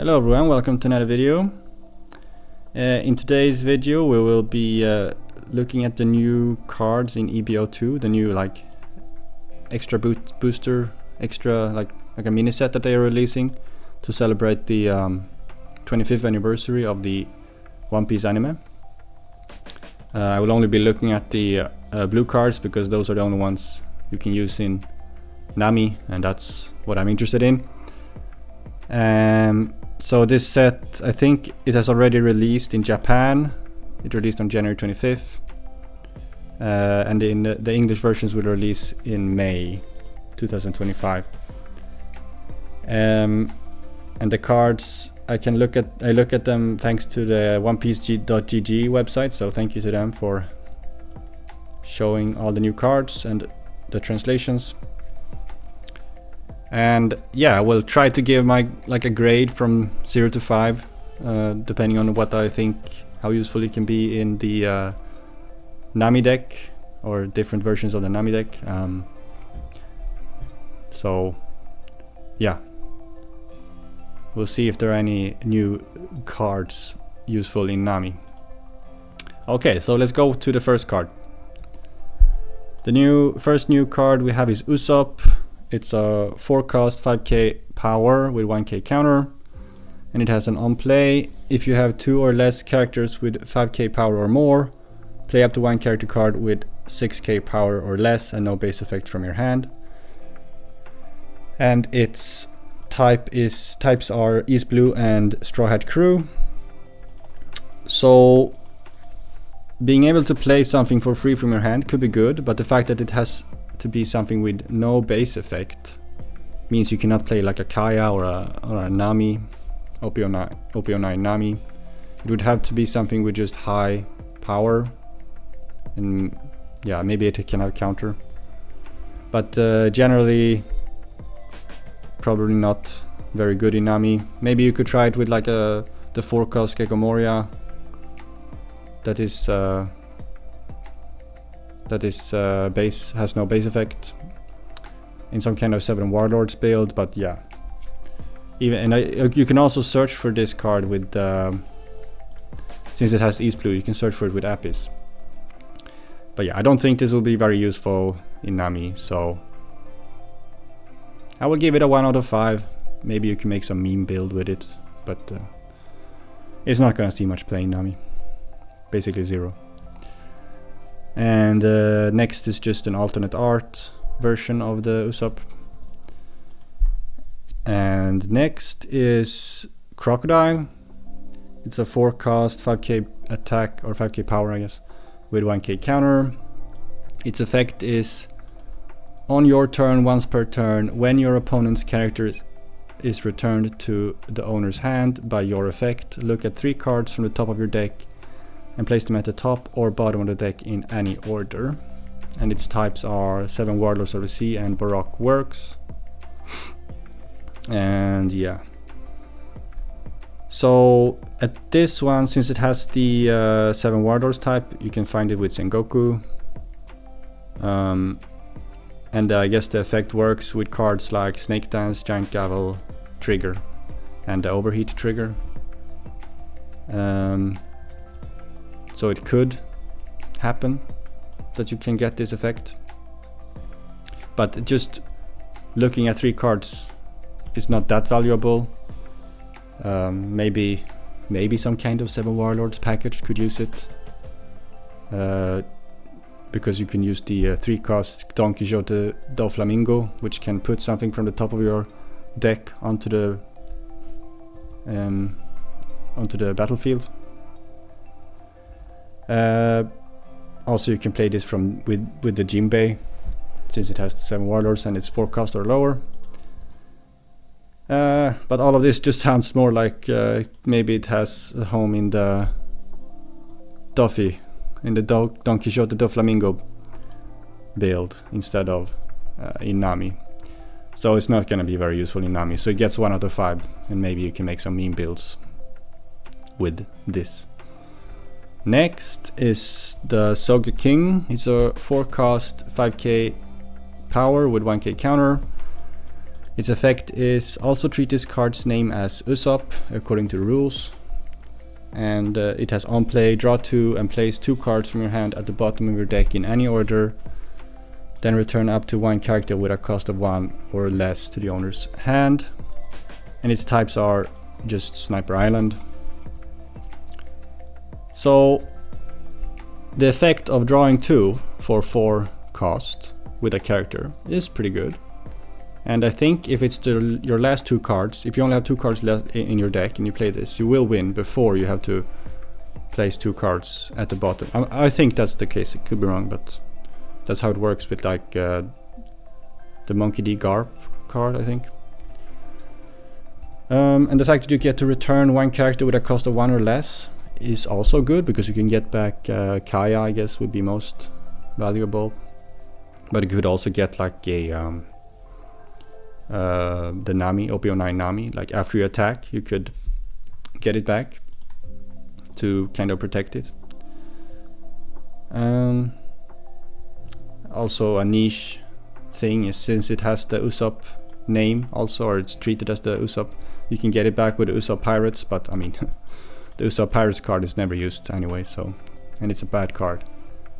Hello everyone, welcome to another video. In today's video we will be looking at the new cards in EB02, the new like extra booster, extra like a mini set that they are releasing to celebrate the 25th anniversary of the One Piece anime. I will only be looking at the blue cards because those are the only ones you can use in Nami, and that's what I'm interested in. So this set, I think it has already released in Japan. It released on January 25th. And the English versions will release in May 2025. And the cards, I look at them thanks to the onepiece.gg website, so thank you to them for showing all the new cards and the translations. And yeah, I will try to give my a grade from 0 to 5, depending on what I think, how useful it can be in the Nami deck or different versions of the Nami deck. So yeah, we'll see if there are any new cards useful in Nami. Okay, so let's go to the first card. The first new card we have is Usopp. It's a 4-cost 5k power with 1k counter, and it has an on play. If you have 2 or less characters with 5k power or more, play up to 1 character card with 6k power or less and no base effect from your hand. And its types are East Blue and Straw Hat Crew. So being able to play something for free from your hand could be good, but the fact that it has to be something with no base effect means you cannot play like a Kaya or a Nami, OP09 Nami. It would have to be something with just high power, and yeah, maybe it can have counter, but generally probably not very good in Nami. Maybe you could try it with like the 4-cost Gecko Moria that has no base effect in some kind of 7 Warlords build. But yeah, you can also search for this card with since it has East Blue, you can search for it with Apis. But yeah, I don't think this will be very useful in Nami, so I will give it a 1 out of 5. Maybe you can make some meme build with it, but it's not gonna see much play in Nami. Basically 0. And next is just an alternate art version of the Usopp. And next is Crocodile. It's a 4-cost 5k attack or 5k power, I guess, with 1k counter. Its effect is on your turn, once per turn, when your opponent's character is returned to the owner's hand by your effect, look at 3 cards from the top of your deck and place them at the top or bottom of the deck in any order. And its types are 7 Warlords of the Sea and Baroque Works. And yeah, so at this one, since it has the 7 Warlords type, you can find it with Sengoku. And I guess the effect works with cards like Snake Dance, Giant Gavel, Trigger, and the Overheat Trigger. So it could happen that you can get this effect, but just looking at 3 cards is not that valuable. Maybe some kind of 7 Warlords package could use it, because you can use the 3-cost Don Quixote do Flamingo, which can put something from the top of your deck onto the battlefield. Also, you can play this with the Jinbei, since it has the 7 Warlords and it's 4-cost or lower. But all of this just sounds more like maybe it has a home in the Don Quixote do Flamingo build instead of in Nami. So it's not gonna be very useful in Nami. So it gets 1 out of 5, and maybe you can make some meme builds with this. Next is the Soga King. It's a 4-cost 5k power with 1k counter. Its effect is also treat this card's name as Usopp according to the rules. And it has on play, draw 2 and place 2 cards from your hand at the bottom of your deck in any order. Then return up to 1 character with a cost of 1 or less to the owner's hand. And its types are just Sniper Island. So the effect of drawing 2 for 4 cost with a character is pretty good. And I think if it's your last 2 cards, if you only have 2 cards left in your deck and you play this, you will win before you have to place 2 cards at the bottom. I think that's the case, it could be wrong, but that's how it works with like the Monkey D. Garp card, I think. And the fact that you get to return 1 character with a cost of 1 or less is also good, because you can get back Kaya, I guess, would be most valuable. But you could also get like a the Nami, EB02 Nami, like after you attack you could get it back to kind of protect it. Also a niche thing is, since it has the Usopp name also, or it's treated as the Usopp, you can get it back with the Usopp Pirates, but I mean the Usopp Pirates card is never used anyway, so, and it's a bad card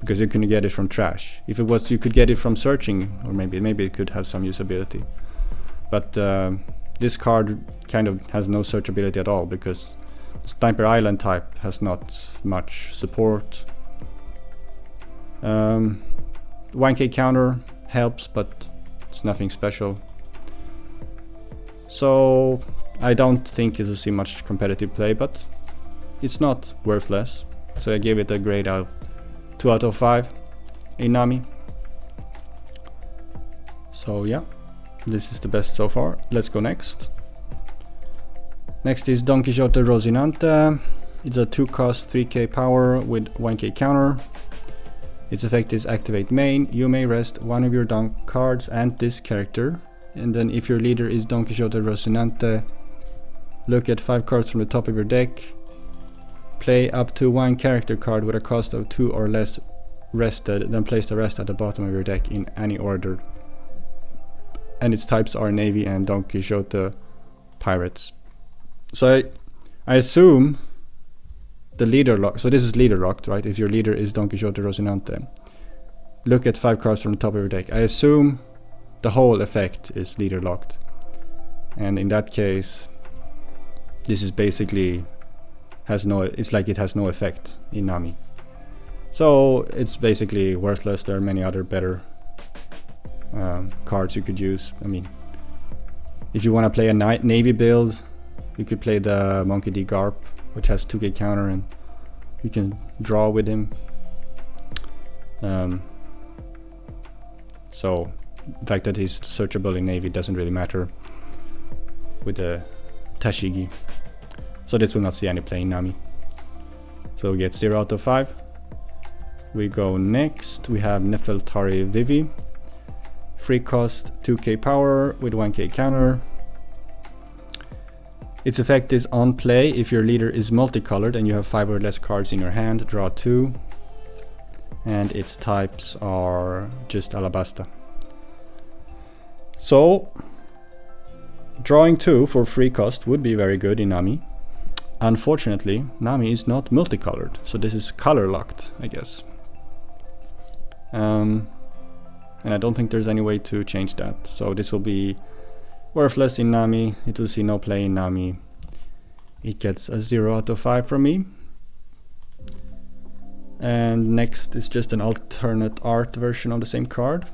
because you couldn't get it from trash. If it was, you could get it from searching, or maybe it could have some usability. But this card kind of has no searchability at all, because Sniper Island type has not much support. 1k counter helps, but it's nothing special. So I don't think it will see much competitive play, but it's not worthless. So I gave it a grade of 2 out of 5 in Nami. So yeah, this is the best so far. Let's go next. Next is Don Quixote Rocinante. It's a 2-cost 3k power with 1k counter. Its effect is activate main. You may rest 1 of your Don cards and this character. And then if your leader is Don Quixote Rocinante, look at 5 cards from the top of your deck. Play up to 1 character card with a cost of 2 or less rested, then place the rest at the bottom of your deck in any order. And its types are Navy and Don Quixote Pirates. So I assume the leader lock, so this is leader locked, right? If your leader is Don Quixote Rocinante, look at 5 cards from the top of your deck. I assume the whole effect is leader locked. And in that case, this is basically it's like it has no effect in Nami. So it's basically worthless. There are many other better cards you could use. I mean, if you want to play a Navy build, you could play the Monkey D. Garp, which has 2k counter and you can draw with him. So the fact that he's searchable in Navy doesn't really matter with the Tashigi. So this will not see any play in Nami. So we get 0 out of 5. We go next. We have Nefeltari Vivi. Free cost 2k power with 1k counter. Its effect is on play. If your leader is multicolored and you have 5 or less cards in your hand, draw 2. And its types are just Alabasta. So drawing 2 for free cost would be very good in Nami. Unfortunately, Nami is not multicolored, so this is color locked, I guess. And I don't think there's any way to change that. So this will be worthless in Nami. It will see no play in Nami. It gets a 0 out of 5 from me. And next is just an alternate art version of the same card.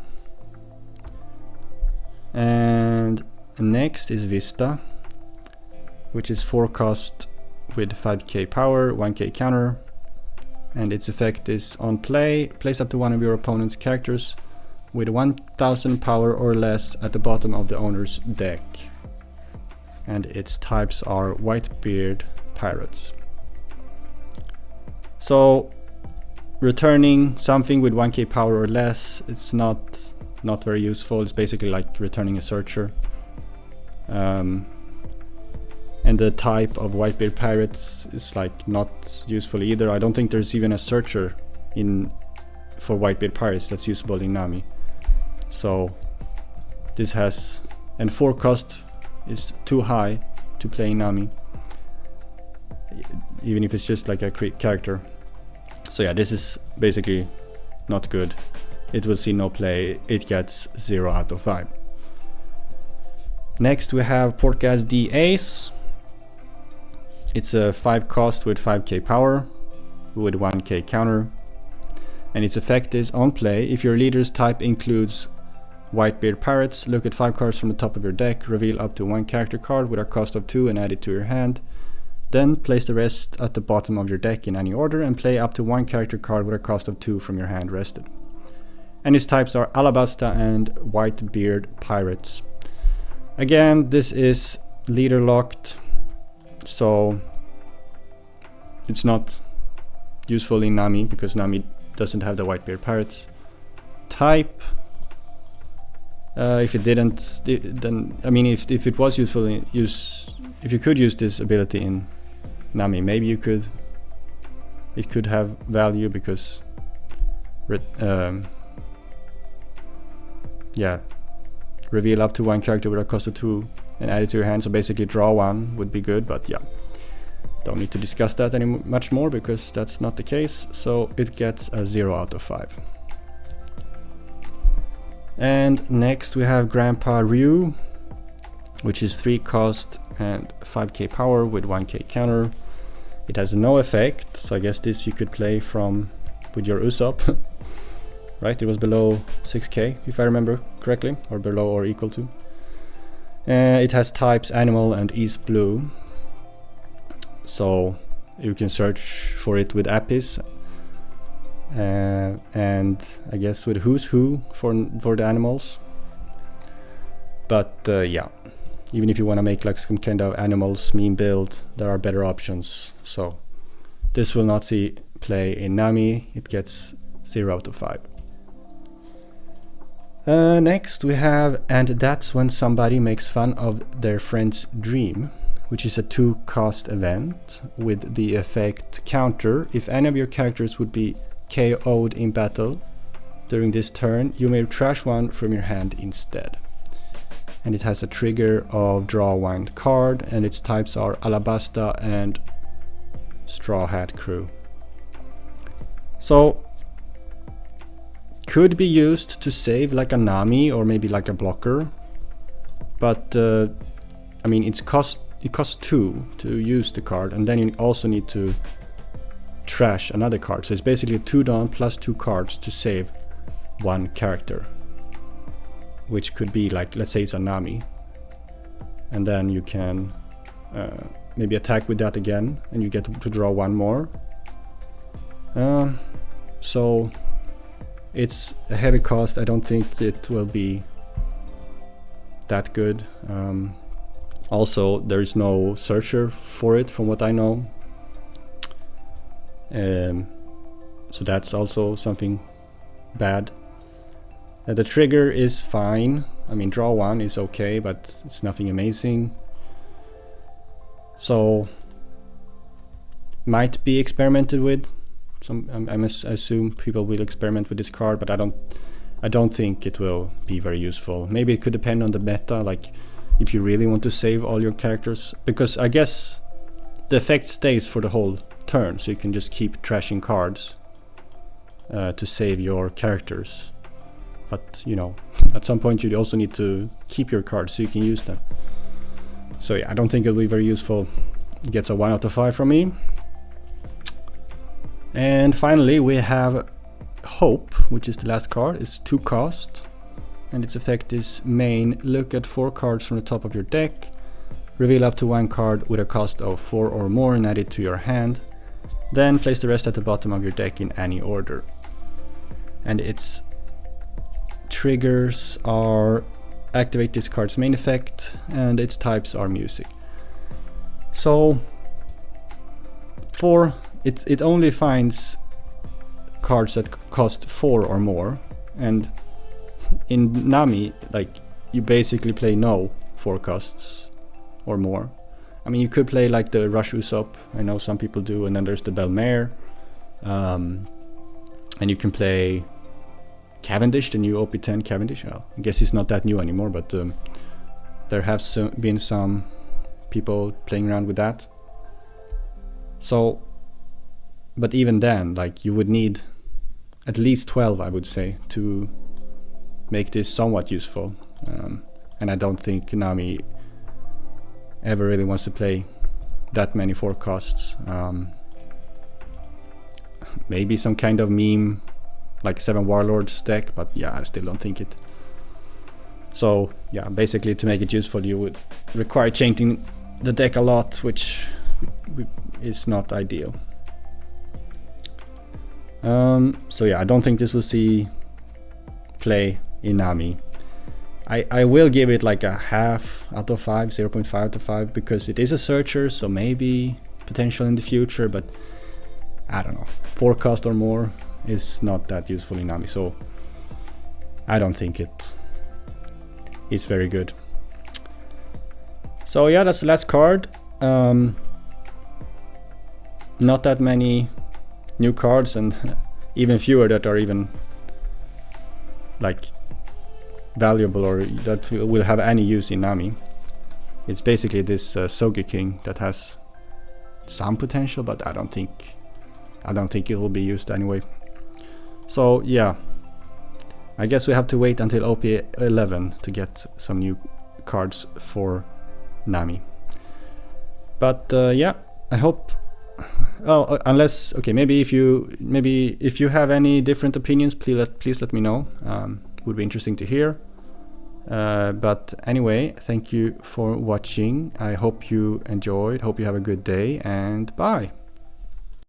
And next is Vista, which is 4 cost with 5k power, 1k counter. And its effect is on play. Place up to 1 of your opponent's characters with 1000 power or less at the bottom of the owner's deck. And its types are Whitebeard Pirates. So returning something with 1k power or less, it's not very useful. It's basically like returning a searcher. And the type of Whitebeard Pirates is like not useful either. I don't think there's even a searcher for Whitebeard Pirates that's usable in Nami. So this has and 4 cost is too high to play Nami, even if it's just like a character. So yeah, this is basically not good. It will see no play. It gets 0 out of 5. Next we have Portgas D Ace. It's a 5 cost with 5k power with 1k counter, and its effect is on play, if your leader's type includes Whitebeard Pirates, look at 5 cards from the top of your deck, reveal up to 1 character card with a cost of 2 and add it to your hand. Then place the rest at the bottom of your deck in any order and play up to 1 character card with a cost of 2 from your hand rested. And its types are Alabasta and Whitebeard Pirates. Again, this is leader locked, so it's not useful in Nami because Nami doesn't have the Whitebeard Pirates type. If it didn't, then I mean, if it was useful, if you could use this ability in Nami, maybe you could. It could have value because, yeah, reveal up to 1 character with a cost of 2 and add it to your hand. So basically, draw 1 would be good, but yeah, don't need to discuss that much more because that's not the case. So it gets a 0 out of 5. And next we have Grandpa Ryu, which is 3 cost and 5k power with 1k counter. It has no effect, so I guess this you could play with your Usopp. Right, it was below 6k if I remember correctly, or below or equal to. It has types animal and East Blue, so you can search for it with Apis. And I guess with Who's Who for the animals. But yeah, even if you want to make like some kind of animals meme build, there are better options. So this will not see play in Nami. It gets 0 out of 5. Next we have And That's When Somebody Makes Fun of Their Friend's Dream, which is a 2 cost event with the effect counter. If any of your characters would be KO'd in battle during this turn, you may trash 1 from your hand instead. And it has a trigger of draw 1 card, and its types are Alabasta and Straw Hat Crew. So could be used to save like a Nami or maybe like a blocker, but I mean it costs 2 to use the card, and then you also need to trash another card. So it's basically 2 down plus 2 cards to save 1 character, which could be like, let's say it's a Nami, and then you can maybe attack with that again and you get to draw 1 more. So it's a heavy cost. I don't think it will be that good. Also, there is no searcher for it from what I know. So that's also something bad. The trigger is fine. I mean, draw 1 is okay, but it's nothing amazing. So might be experimented with. I assume people will experiment with this card, but I don't think it will be very useful. Maybe it could depend on the meta, like if you really want to save all your characters, because I guess the effect stays for the whole turn, so you can just keep trashing cards to save your characters. But you know, at some point you also need to keep your cards so you can use them. So yeah, I don't think it'll be very useful. It gets a 1 out of 5 from me. And finally we have Hope, which is the last card. It's 2 cost, and its effect is main. Look at 4 cards from the top of your deck, reveal up to 1 card with a cost of 4 or more and add it to your hand. Then place the rest at the bottom of your deck in any order. And its triggers are activate this card's main effect, and its types are music. So it only finds cards that cost 4 or more, and in Nami, like, you basically play no 4 costs or more. I mean, you could play like the Rush Usopp, I know some people do, and then there's the Belmare, and you can play Cavendish, the new OP10 Cavendish. Well, I guess he's not that new anymore, but There have been some people playing around with that. So, but even then, like, you would need at least 12, I would say, to make this somewhat useful. And I don't think Nami ever really wants to play that many forecasts. Maybe some kind of meme, like 7 Warlords deck, but yeah, I still don't think it. So yeah, basically to make it useful you would require changing the deck a lot, which is not ideal. So yeah, I don't think this will see play in Nami. I will give it like a half out of 5, 0.5 out of 5, because it is a searcher, so maybe potential in the future, but I don't know. Forecast or more is not that useful in Nami, so I don't think it's very good. So yeah, that's the last card. Not that many new cards, and even fewer that are even like valuable or that will have any use in Nami. It's basically this Sogeking that has some potential, but I don't think it will be used anyway. So yeah, I guess we have to wait until OP11 to get some new cards for Nami. But yeah, I hope. Well, unless maybe if you have any different opinions, please let me know. Would be interesting to hear. But anyway, thank you for watching. I hope you enjoyed. Hope you have a good day, and bye.